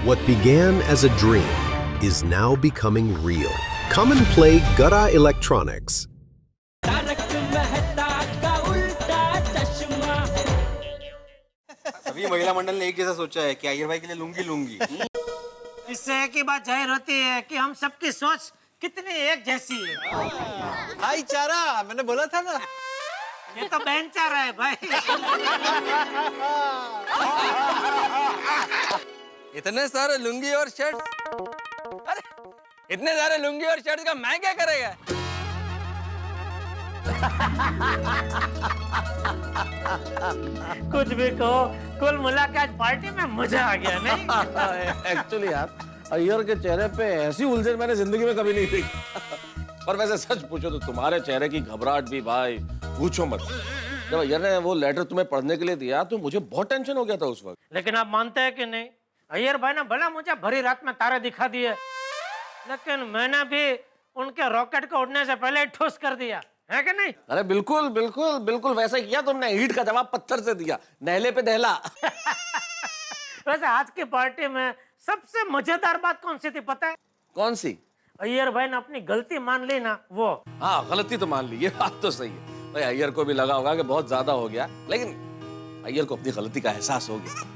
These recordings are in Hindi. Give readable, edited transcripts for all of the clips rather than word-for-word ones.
What began as a dream is now becoming real. Come and play Gada Electronics. सभी महिला मंडल ने एक जैसा सोचा है कि अय्यर भाई के लिए लुंगी लूंगी। इससे एक ही बात जाहिर होती है कि हम सबकी सोच कितनी एक जैसी है। भाईचारा, मैंने बोला था ना। ये तो बेंचारा है भाई। इतने सारे लुंगी और शर्ट, अरे इतने सारे लुंगी और शर्ट का मैं क्या करेगा? कुछ भी कहो, कुल मिला के आज पार्टी में मजा आ गया नहीं? एक्चुअली यार, अय्यर के चेहरे पे ऐसी उलझन मैंने जिंदगी में कभी नहीं देखी। पर वैसे सच पूछो तो तुम्हारे चेहरे की घबराहट भी भाई पूछो मत। जब अय्यर ने वो लेटर तुम्हें पढ़ने के लिए दिया तो मुझे बहुत टेंशन हो गया था उस वक्त। लेकिन आप मानते हैं कि नहीं, अय्यर भाई ने भला मुझे भरी रात में तारे दिखा दिए, लेकिन मैंने भी उनके रॉकेट को उड़ने से पहले ठोस कर दिया है कि नहीं? अरे बिल्कुल बिल्कुल बिल्कुल वैसा किया तुमने। ईंट का जवाब पत्थर से दिया, नहले पे दहला। वैसे आज की पार्टी में सबसे मजेदार बात कौन सी थी पता है? कौन सी? अय्यर भाई ने अपनी गलती मान ली ना, वो। हाँ, गलती तो मान ली, ये बात तो सही है भाई। अय्यर को भी लगा होगा कि बहुत ज्यादा हो गया, लेकिन अय्यर को अपनी गलती का एहसास हो गया।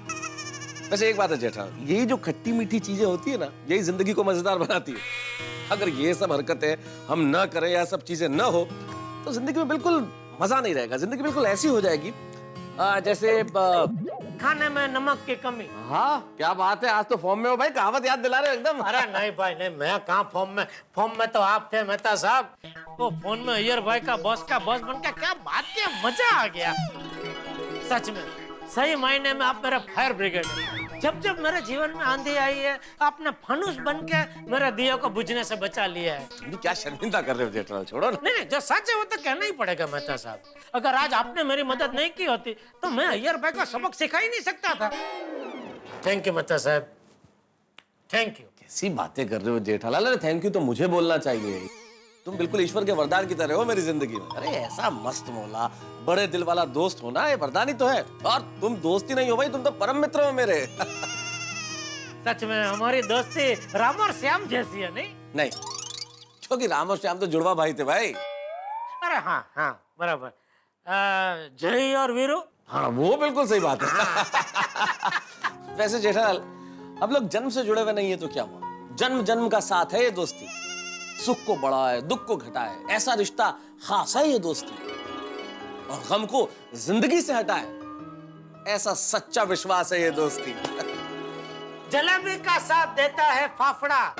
वैसे एक बात है जेठा, यही जो खट्टी मीठी चीजें होती है ना, यही जिंदगी को मजेदार बनाती है। अगर ये सब हरकतें हम ना करें या सब चीजें ना हो तो जिंदगी में बिल्कुल मजा नहीं रहेगा। जिंदगी बिल्कुल ऐसी हो जाएगी जैसे खाने में नमक की कमी। हाँ, क्या बात है, आज तो फॉर्म में हो भाई, कहावत याद दिला रहे हो एकदम। अरे नहीं भाई नहीं, मैं कहाँ फॉर्म में तो आप थे मेहता साहब। वो फोन में अय्यर भाई का बॉस बन के क्या बात किया, मजा आ गया सच में। सही मायने में आप मेरा फायर ब्रिगेड। जब जब मेरे जीवन में आंधी आई है, आपने फनुस बन के मेरे दिया को बुझने से बचा लिया है। क्या शर्मिंदा कर रहे हो जेठा, छोड़ो ना। नहीं, जो सच है वो तो कहना ही पड़ेगा मेहता साहब। अगर आज आपने मेरी मदद नहीं की होती तो मैं अय्यर भाई का सबक सिखा ही नहीं सकता था। थैंक यू मेहता साहब, थैंक यू। कैसी बातें कर रहे हो जेठालाल, अरे थैंक यू तो मुझे बोलना चाहिए। तुम बिल्कुल ईश्वर के वरदान की तरह हो मेरी जिंदगी में। अरे ऐसा मस्त मौला, बड़े दिल वाला दोस्त होना, ये वरदान ही तो है। और तुम दोस्ती नहीं हो भाई, तुम तो परम मित्र हो मेरे। सच में हमारी दोस्ती राम और श्याम जैसी है नहीं? क्योंकि राम और श्याम तो जुड़वा भाई थे भाई। अरे हाँ बराबर। जय और वीरू। हाँ, वो बिल्कुल सही बात है। वैसे जेठालाल, अब लोग जन्म से जुड़े हुए नहीं है तो क्या हुआ? जन्म जन्म का साथ है ये दोस्ती। सुख को बढ़ाए, दुख को घटाए, ऐसा रिश्ता खास है ये दोस्ती। और गम को जिंदगी से हटाए, ऐसा सच्चा विश्वास है ये दोस्ती। जलेबी का साथ देता है फाफड़ा,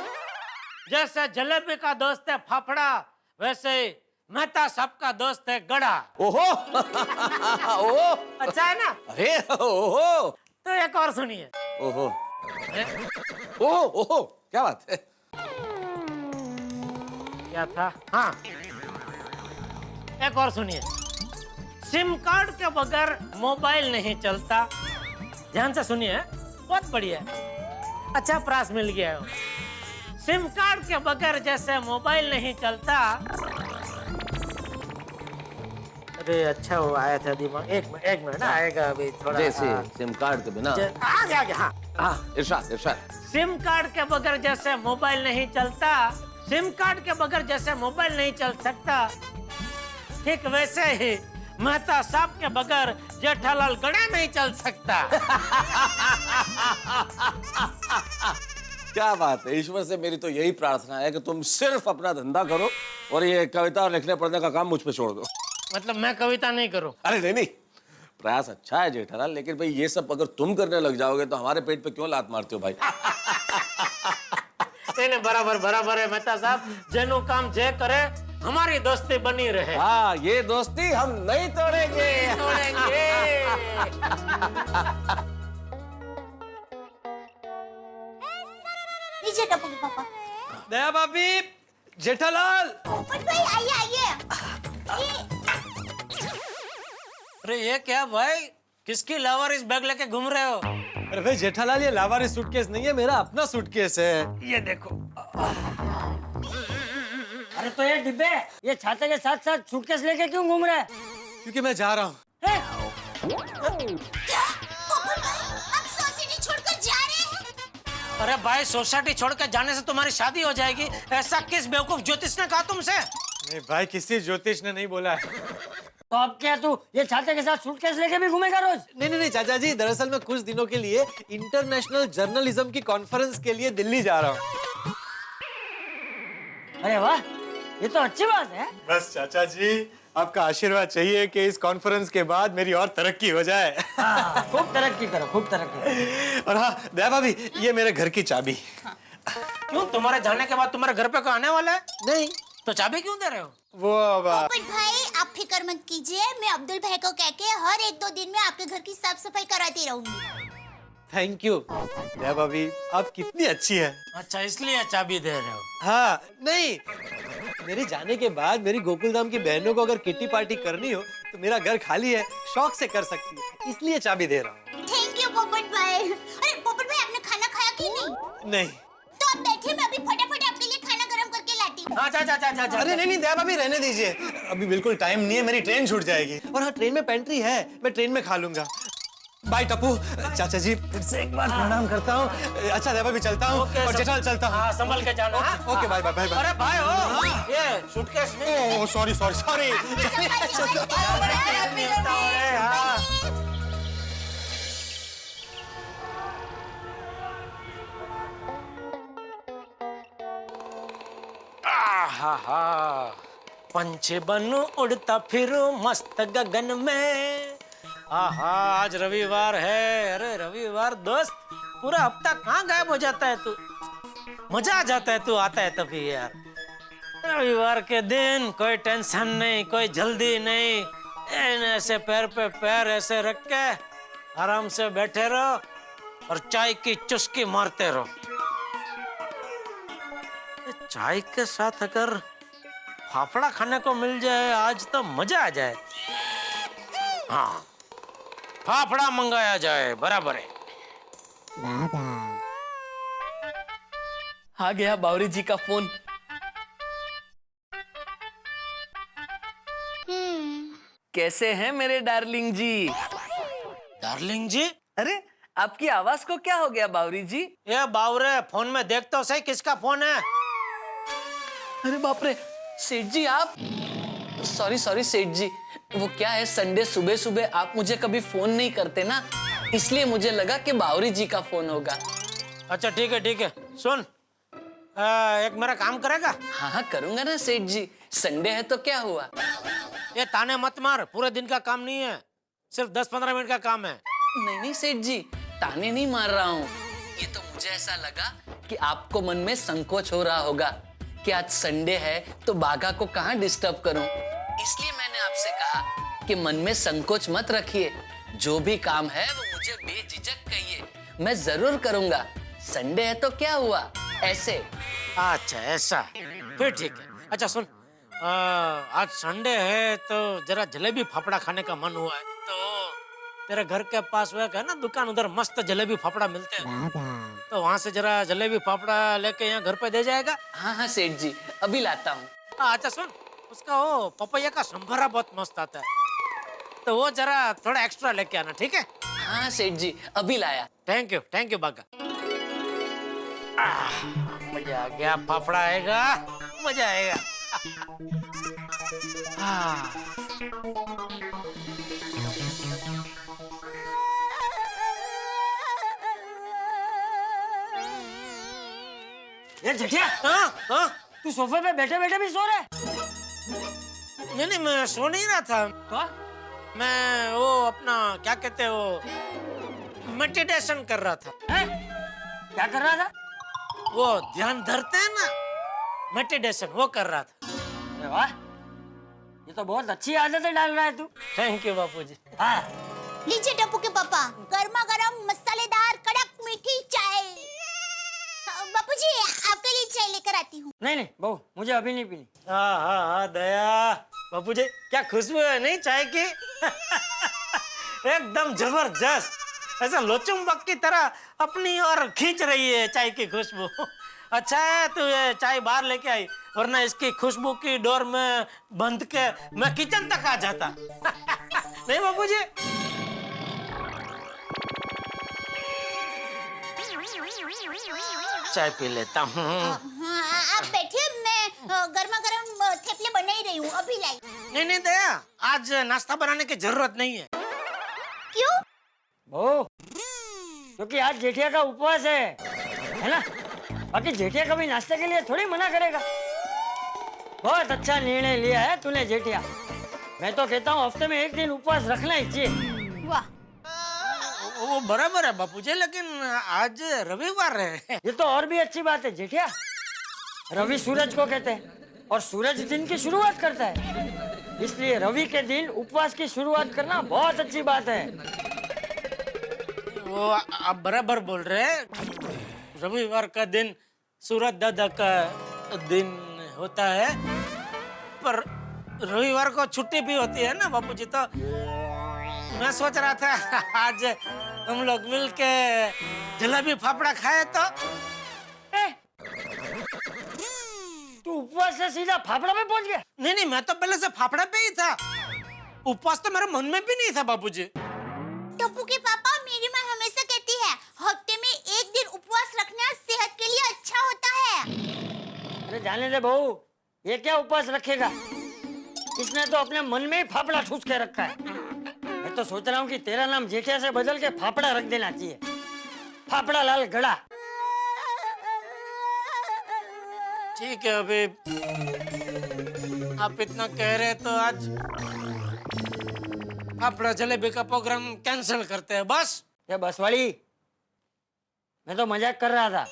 जैसे जलेबी का दोस्त है फाफड़ा, वैसे मेहता साहब का दोस्त है गड़ा। ओहो। ओहो, अच्छा है ना? अरे ओहो। तो एक और सुनिए। ओहो ओहो ओहो, क्या बात है? क्या था? हाँ, एक और सुनिए। सिम कार्ड के बगैर मोबाइल नहीं चलता। ध्यान से सुनिए, बहुत बढ़िया है। अच्छा प्रास मिल गया है। सिम कार्ड के बगैर जैसे मोबाइल नहीं चलता। अरे अच्छा वो आया था दिमाग, एक मिनट ना, आएगा अभी थोड़ा। जैसे सिम कार्ड के बिना आ गया। हाँ, इरशाद। सिम कार्ड के बगैर जैसे मोबाइल नहीं चलता, सिम कार्ड के बगैर जैसे मोबाइल नहीं चल सकता, ठीक वैसे ही मेहता साहब के बगैर जेठालाल गड़ा नहीं चल सकता। क्या बात है, ईश्वर से मेरी तो यही प्रार्थना है कि तुम सिर्फ अपना धंधा करो और ये कविता और लिखने पढ़ने का काम मुझ पे छोड़ दो। मतलब मैं कविता नहीं करूं? अरे नहीं, प्रयास अच्छा है जेठालाल, लेकिन भाई ये सब अगर तुम करने लग जाओगे तो हमारे पेट पे क्यों लात मारते हो भाई? नहीं, बराबर है मेहता साहब, जेनो काम जे करे, हमारी दोस्ती बनी रहे। हाँ, ये दोस्ती हम नहीं तोड़ेंगे। नीचे टपक पापा। दया भाभी, जेठालाल। भाई आइए। अरे ये क्या भाई, किसकी लावारिस बैग लेके घूम रहे हो? अरे भाई जेठालाल, ये लावारिस सूटकेस नहीं है, मेरा अपना सूटकेस है। ये देखो। अरे तो ये डिब्बे, ये छाते के साथ साथ सूटकेस लेके क्यों घूम रहा है? क्योंकि मैं जा रहा हूँ। क्या? आप सोसाइटी छोड़कर जा रहे हैं? अरे भाई सोसाइटी छोड़ के जाने से तुम्हारी शादी हो जाएगी, ऐसा किस बेवकूफ ज्योतिष ने कहा तुमसे? नहीं भाई, किसी ज्योतिष ने नहीं बोला है। तो अब क्या तू ये छाते के साथ सूटकेस लेके भी घूमेगा रोज? नहीं चाचा जी, दरअसल मैं कुछ दिनों के लिए इंटरनेशनल जर्नलिज्म की कॉन्फ्रेंस के लिए दिल्ली जा रहा हूँ। अरे वाह, ये तो अच्छी बात है। बस चाचा जी, आपका आशीर्वाद चाहिए कि इस कॉन्फ्रेंस के बाद मेरी और तरक्की हो जाए। हाँ, खूब तरक्की करो, खूब तरक्की करो। और हाँ दया भाभी, ये मेरे घर की चाबी। क्यों, तुम्हारे जाने के बाद तुम्हारे घर पे कोई आने वाला है? नहीं, तो चाबी क्यों दे रहे हो? वो अब पोपट भाई, आप फिक्र मत कीजिए, मैं अब्दुल भाई को कह के हर 1-2 दिन में आपके घर की साफ सफाई कराती रहूंगी। थैंक यू दया भाभी, आप कितनी अच्छी है। अच्छा, इसलिए चाबी दे रहे हो? हाँ, नहीं, मेरे जाने के बाद मेरी गोकुलधाम की बहनों को अगर किट्टी पार्टी करनी हो तो मेरा घर खाली है, शौक से कर सकती है, इसलिए चाबी दे रहा हूँ। थैंक यू पोपट भाई। अरे पोपट भाई, आपने खाना खाया कि नहीं? नहीं। तो आप बैठिए, मैं अभी फटाफट आपके लिए खाना गर्म करके लाती हूँ। हाँ, जा। अरे नहीं दया भाभी, रहने दीजिए, अभी बिल्कुल टाइम नहीं है, मेरी ट्रेन छूट जाएगी। और हाँ, ट्रेन में पेंट्री है, मैं ट्रेन में खा लूंगा। बाय टप्पू। चाचा जी, फिर से एक बार प्रणाम करता हूँ। अच्छा दया भाभी, चलता हूँ। और जेठालाल, चलता हूँ। हाँ, संभल के जाना। Okay, bye bye bye bye. अरे भाई, ओ ये सूटकेस में। Oh sorry. पंछी बनूं उड़ता फिरूं मस्त गगन में। आहा, आज रविवार है। अरे रविवार दोस्त, पूरा हफ्ता कहाँ गायब हो जाता है तू? मजा आ जाता है तू आता है तभी यार। रविवार के दिन कोई टेंशन नहीं, कोई जल्दी नहीं, ऐसे पैर पे पैर ऐसे रख के आराम से बैठे रहो और चाय की चुस्की मारते रहो। चाय के साथ अगर फाफड़ा खाने को मिल जाए आज तो मजा आ जाए। हाँ, फाफड़ा मंगाया जाए, बराबर है। आ गया बावरी जी का फोन। कैसे हैं मेरे डार्लिंग जी? डार्लिंग जी? अरे आपकी आवाज को क्या हो गया बावरी जी? ये बावरे, फोन में देख तो सही किसका फोन है। अरे बाप रे, सेठ जी आप? सॉरी सेठ जी, वो क्या है, संडे सुबह सुबह आप मुझे कभी फोन नहीं करते ना, इसलिए मुझे लगा कि बावरी जी का फोन होगा। अच्छा ठीक है, सुन, एक मेरा काम करेगा? हाँ करूंगा ना सेठ जी, संडे है तो क्या हुआ? ये ताने मत मार, पूरे दिन का काम नहीं है, सिर्फ 10-15 मिनट का काम है। नहीं सेठ जी, ताने नहीं मार रहा हूँ, ये तो मुझे ऐसा लगा कि आपको मन में संकोच हो रहा होगा कि आज संडे है तो बाघा को कहाँ डिस्टर्ब करूं, इसलिए मैंने आपसे कहा कि मन में संकोच मत रखिए, जो भी काम है वो मुझे बेझिझक कहिए, मैं जरूर करूंगा। संडे है तो क्या हुआ, ऐसे। अच्छा ऐसा, फिर ठीक है। अच्छा सुन, आज संडे है तो जरा जलेबी फाफड़ा खाने का मन हुआ है, तो तेरे घर के पास वो है ना दुकान, उधर मस्त जलेबी फाफड़ा मिलते हैं, तो वहाँ से जरा जलेबी फाफड़ा लेके यहाँ घर पे दे जाएगा? हाँ सेठ जी, अभी लाता हूँ। अच्छा सुन, उसका वो पपैया का संभारा बहुत मस्त आता है, तो वो जरा थोड़ा एक्स्ट्रा लेके आना, ठीक है? हाँ सेठ जी, अभी लाया। थैंक यू बागा। मजा आ गया, फाफड़ा आएगा, मजा आएगा। ये जटिया, हाँ? तू सोफे पे बैठे बैठे भी सो रहा है? नहीं, मैं सो नहीं रहा था, तो मैं वो अपना क्या कहते हैं वो मेडिटेशन कर रहा था। हैं? क्या कर रहा था? वो ध्यान धरते हैं ना, मेडिटेशन वो कर रहा था। अरे वाह, ये तो बहुत अच्छी आदतें डाल रहा है तू। थैंक यू बापूजी। हाँ, लीजिए टप्पू के पापा, गर्मा गर्म मसालेदार कड़क मीठी चाय। बापूजी, आपके लिए चाय लेकर आती हूँ। नहीं बहू, मुझे अभी नहीं पीनी। हाँ दया, बापूजी क्या खुशबू है नहीं चाय की। एकदम जबरदस्त, ऐसा लोचुम्बक की तरह अपनी ओर खींच रही है चाय की खुशबू। अच्छा है तू ये चाय बाहर लेके आई, वरना इसकी खुशबू की डोर में बंद के मैं किचन तक आ जाता। नहीं बापूजी? चाय पी लेता हूँ। हाँ, आप बैठिए, मैं गर्मा गर्म थेपले बना ही रही हूँ, अभी लाई। नहीं दया, आज नाश्ता बनाने की जरूरत नहीं है। क्यों? वो क्योंकि आज जेठिया का उपवास है ना? बाकी जेठिया कभी नाश्ते के लिए थोड़ी मना करेगा। बहुत अच्छा निर्णय लिया है तूने जेठिया। मैं तो कहता हूँ हफ्ते में एक दिन उपवास रखना ही चाहिए। वाह, वो बराबर है बापूजी, लेकिन आज रविवार है। ये तो और भी अच्छी बात है जेठिया। रवि सूरज को कहते हैं और सूरज दिन की शुरुआत करता है, इसलिए रवि के दिन उपवास की शुरुआत करना बहुत अच्छी बात है। वो आप बराबर बोल रहे हैं। रविवार का दिन सूरज दादा का दिन होता है, पर रविवार को छुट्टी भी होती है ना बापूजी। तो मैं सोच रहा था आज हम लोग मिलके जलेबी फाफड़ा खाए तो। तू उपवास से सीधा फाफड़ा पे पहुंच गया? नहीं, मैं तो पहले से फाफड़ा पे ही था। उपवास तो मेरे मन में भी नहीं था बापूजी। टप्पू के पापा, मेरी माँ हमेशा कहती है हफ्ते में एक दिन उपवास रखना सेहत के लिए अच्छा होता है। अरे जाने दे बहू, ये क्या उपवास रखेगा? इसने तो अपने मन में ही फाफड़ा ठूस के रखा है। मैं तो सोच रहा हूँ कि तेरा नाम जेठिया से बदल के फाफड़ा रख देना चाहिए। फाफड़ा लाल गड़ा। ठीक है, अभी आप इतना कह रहे तो आज फाफड़ा जलेबी का प्रोग्राम कैंसिल करते हैं बस। ये बस वाली, मैं तो मजाक कर रहा था।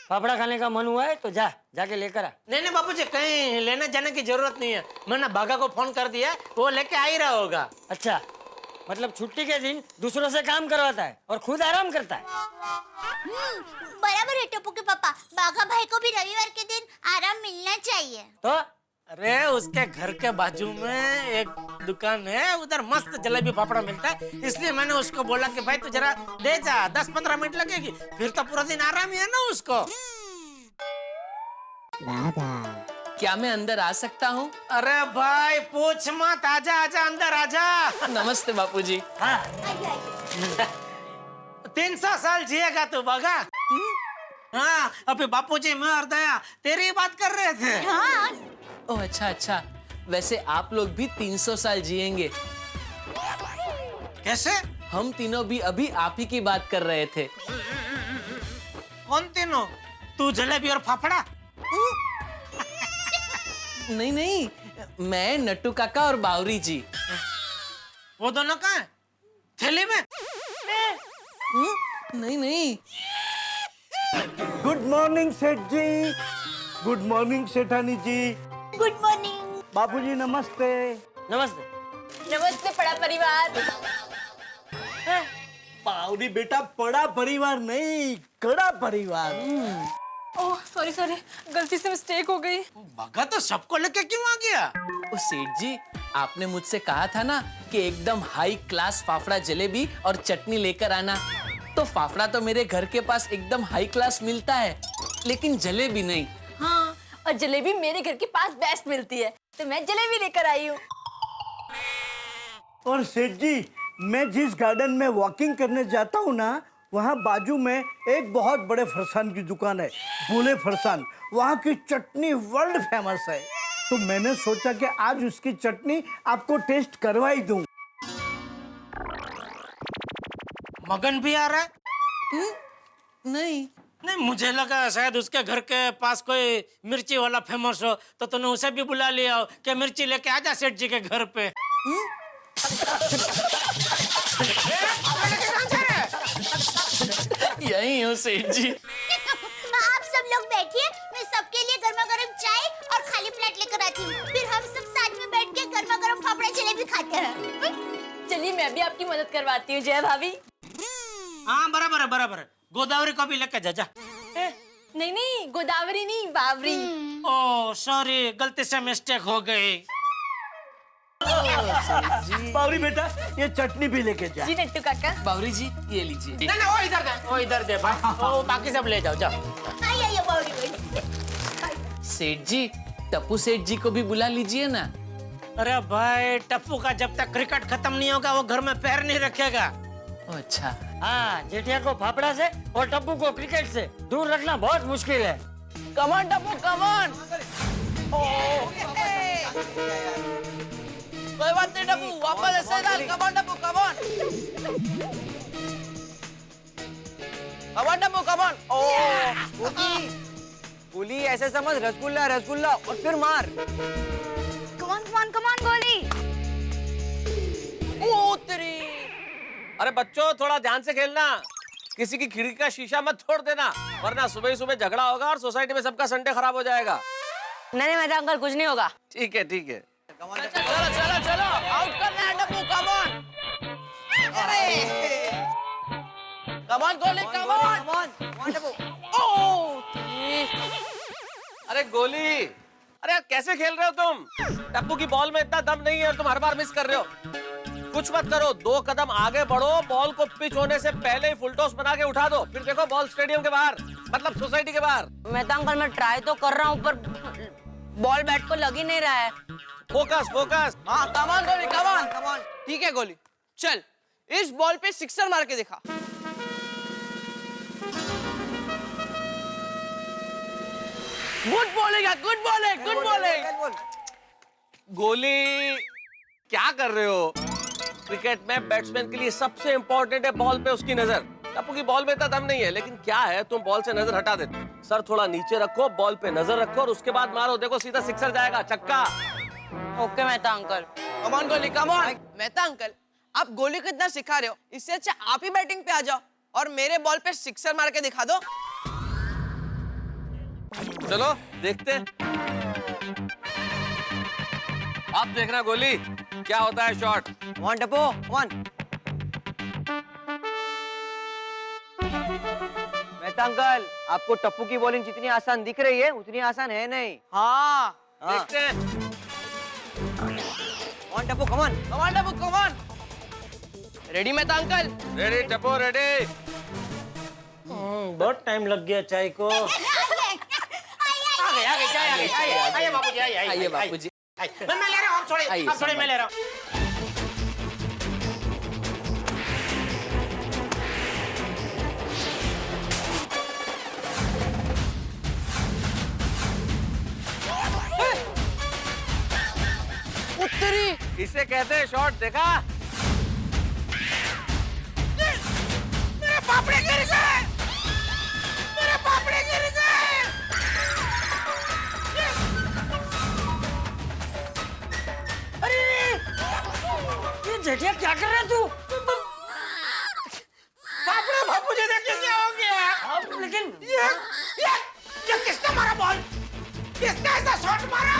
फाफड़ा खाने का मन हुआ है तो जाके लेकर आ। नहीं बापूजी, कहीं लेने जाने की जरूरत नहीं है। मैंने बागा को फोन कर दिया, वो लेके आ ही रहा होगा। अच्छा, मतलब छुट्टी के दिन दूसरों से काम करवाता है और खुद आराम करता है। बराबर है टप्पू के पापा, बाघा भाई को भी रविवार के दिन आराम मिलना चाहिए। तो अरे उसके घर के बाजू में एक दुकान है, उधर मस्त जलेबी फाफड़ा मिलता है, इसलिए मैंने उसको बोला कि भाई तू जरा दे जा, 10-15 मिनट लगेगी, फिर तो पूरा दिन आराम ही है ना उसको। क्या मैं अंदर आ सकता हूँ? अरे भाई पूछ मत, आजा अंदर आजा। नमस्ते बापूजी। हाँ, 300 साल जिएगा तू बागा। हाँ, अभी बापूजी मैं और दया तेरी बात कर रहे थे। हाँ, ओह अच्छा, वैसे आप लोग भी 300 साल जिएंगे। कैसे? हम तीनों भी अभी आप ही की बात कर रहे थे। कौन तीनों? तू जलेबी और फाफड़ा? नहीं, मैं नट्टू काका और बावरी जी। वो दोनों कहाँ हैं? थैली में? नहीं। गुड मॉर्निंग सेठ जी। गुड मॉर्निंग सेठानी जी। Good morning. बापूजी नमस्ते। नमस्ते। नमस्ते बड़ा परिवार। पावरी बेटा, बड़ा परिवार नहीं, कड़ा परिवार। ओह सॉरी गलती से मिस्टेक हो गई। बागा तो सबको लेके क्यों आ गया? ओ सेठ जी, आपने मुझसे कहा था ना कि एकदम हाई क्लास फाफड़ा जलेबी और चटनी लेकर आना। तो फाफड़ा तो मेरे घर के पास एकदम हाई क्लास मिलता है, लेकिन जलेबी नहीं। हाँ, और जलेबी मेरे घर के पास बेस्ट मिलती है, तो मैं जलेबी लेकर आई हूँ। और सेठ जी, मैं जिस गार्डन में वॉकिंग करने जाता हूँ ना, वहाँ बाजू में एक बहुत बड़े फरसान की दुकान है, बोले फरसान। वहाँ की चटनी वर्ल्ड फेमस है, तो मैंने सोचा कि आज उसकी चटनी आपको टेस्ट करवा ही दूं। मगन भी आ रहा है? नहीं, मुझे लगा शायद उसके घर के पास कोई मिर्ची वाला फेमस हो, तो तूने उसे भी बुला लिया हो कि मिर्ची लेके आजा सेठ जी के घर पे। यही हूँ सेठ जी। आप सब लोग बैठिए, मैं सबके लिए गर्मा गर्म चाय और खाली प्लेट लेकर आती हूँ, फिर हम सब साथ में बैठ के गर्मा गर्म फाफड़ा जलेबी खाते हैं। चलिए मैं भी आपकी मदद करवाती हूँ जया भाभी। हाँ बराबर है। गोदावरी को भी लेके जा। नहीं गोदावरी नहीं, बावरी। ओह सॉरी, गलती से मिस्टेक हो गई। पावरी बेटा, ये चटनी भी लेके जा। जी नट्टू काका। बावरी जी, ये लीजिए। नहीं, वो इधर दे भाई, वो बाकी सब ले जाओ। आइए बावरी। सेठ जी, टप्पू सेठ जी को भी बुला लीजिए ना। अरे भाई, टप्पू का जब तक क्रिकेट खत्म नहीं होगा वो घर में पैर नहीं रखेगा। अच्छा, हाँ, जेठिया को फाफड़ा से और टप्पू को क्रिकेट से दूर रखना बहुत मुश्किल है। Come on Tappu, come on. कोई बात नहीं टप्पू, वापस ऐसे डाल। Come on Tappu, come on. Come on Tappu, come on. Pulley ऐसे समझ, रसगुल्ला रसगुल्ला और फिर मार। कम ऑन गोली। ओ तेरी। अरे बच्चों थोड़ा ध्यान से खेलना, किसी की खिड़की का शीशा मत तोड़ देना, वरना सुबह ही सुबह झगड़ा होगा और सोसाइटी में सबका संडे खराब हो जाएगा। नहीं मेहता अंकल, कुछ नहीं होगा। ठीक है ठीक है। चलो चलो चलो, आउट करना है Tappu, come on. Come on गोली, कम ऑन। ओ तेरी। अरे गोली, अरे यार कैसे खेल रहे हो तुम? टप्पू की बॉल में इतना दम नहीं है और तुम हर बार मिस कर रहे हो। कुछ मत करो, 2 कदम आगे बढ़ो, बॉल को पिच होने से पहले ही फुल टॉस बना के उठा दो, फिर देखो बॉल स्टेडियम के बाहर, मतलब सोसाइटी के बाहर। मेहता अंकल, मैं ट्राई तो कर रहा हूँ पर बॉल बैट को लग ही नहीं रहा है। Focus focus. हाँ कम ऑन गोली, कम ऑन, कम ऑन। ठीक है गोली, चल इस बॉल पे सिक्सर मार के दिखा। गुड बॉलिंग है, गुड बॉलिंग, गुड बॉलिंग। गोली क्या कर रहे हो? क्रिकेट में बैट्समैन के लिए सबसे इंपॉर्टेंट है बॉल पे उसकी नजर। टप्पू की बॉल में इतना दम नहीं है, लेकिन क्या है तुम बॉल से नजर हटा देते। सर थोड़ा नीचे रखो, बॉल पे नजर रखो और उसके बाद मारो, देखो सीधा सिक्सर जाएगा, छक्का। Okay Mehta uncle. Come on गोली, कम ऑन। मेहता अंकल, आप गोली को इतना सिखा रहे हो, इससे अच्छा आप ही बैटिंग पे आ जाओ और मेरे बॉल पे सिक्सर मार के दिखा दो। चलो देखते हैं। आप देखना गोली क्या होता है shot. One Tappu, one. Mehta uncle, आपको टप्पू की बॉलिंग जितनी आसान दिख रही है उतनी आसान है नहीं। हाँ देखते हैं। One Tappu, come on. Come on Tappu, come on. Ready Mehta uncle? Ready Tappu, ready. बहुत टाइम लग गया चाय को। आ गई चाय आ गई। आइए बापूजी, आइए बापूजी। मैं ले रहा हूँ, आप छोड़िए, मैं ले रहा हूँ। उत्तरी। इसे कहते हैं शॉट, देखा? मेरे पापड़े गिर गए, मेरे पापड़े गिर गए। ये जेठिया क्या कर रहा है तू? पापड़ा बापूजी, देखिए क्या हो गया। लेकिन ये किसने मारा बॉल? किसने ऐसा शॉट मारा?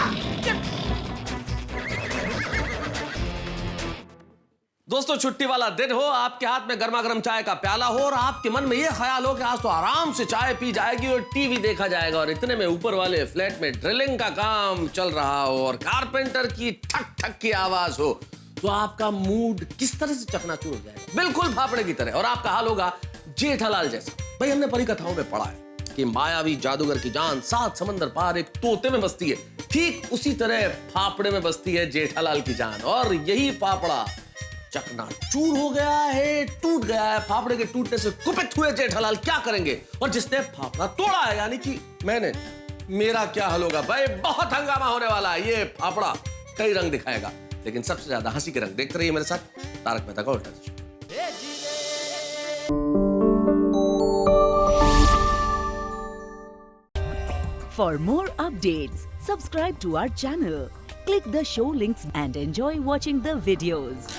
दोस्तों छुट्टी वाला दिन हो, आपके हाथ में गर्मा गर्म चाय का प्याला हो और आपके मन में ये ख्याल हो कि आज तो आराम से चाय पी जाएगी और टीवी देखा जाएगा, और इतने में ऊपर वाले फ्लैट में ड्रिलिंग का काम चल रहा हो और कारपेंटर की ठक ठक की आवाज हो, तो आपका मूड किस तरह से चकनाचूर हो जाएगा, बिल्कुल फाफड़े की तरह। और आपका हाल होगा जेठालाल जैसा। भाई हमने परी कथाओं में पढ़ा है कि मायावी जादूगर की जान 7 समंदर पार एक तोते में बसती है, ठीक उसी तरह फाफड़े में बसती है जेठालाल की जान। और यही फाफड़ा चकनाचूर हो गया है, टूट गया है। फाफड़े के टूटने से कुपित हुए जेठालाल क्या करेंगे? और जिसने फाफड़ा तोड़ा है, यानी कि मैंने, मेरा क्या हाल होगा? भाई बहुत हंगामा होने वाला है। ये फाफड़ा कई रंग दिखाएगा, लेकिन सबसे ज्यादा हंसी के रंग देखते रहिए मेरे साथ तारक मेहता का उल्टा चश्मा। For more updates, subscribe to our channel, click the show links and enjoy watching the videos.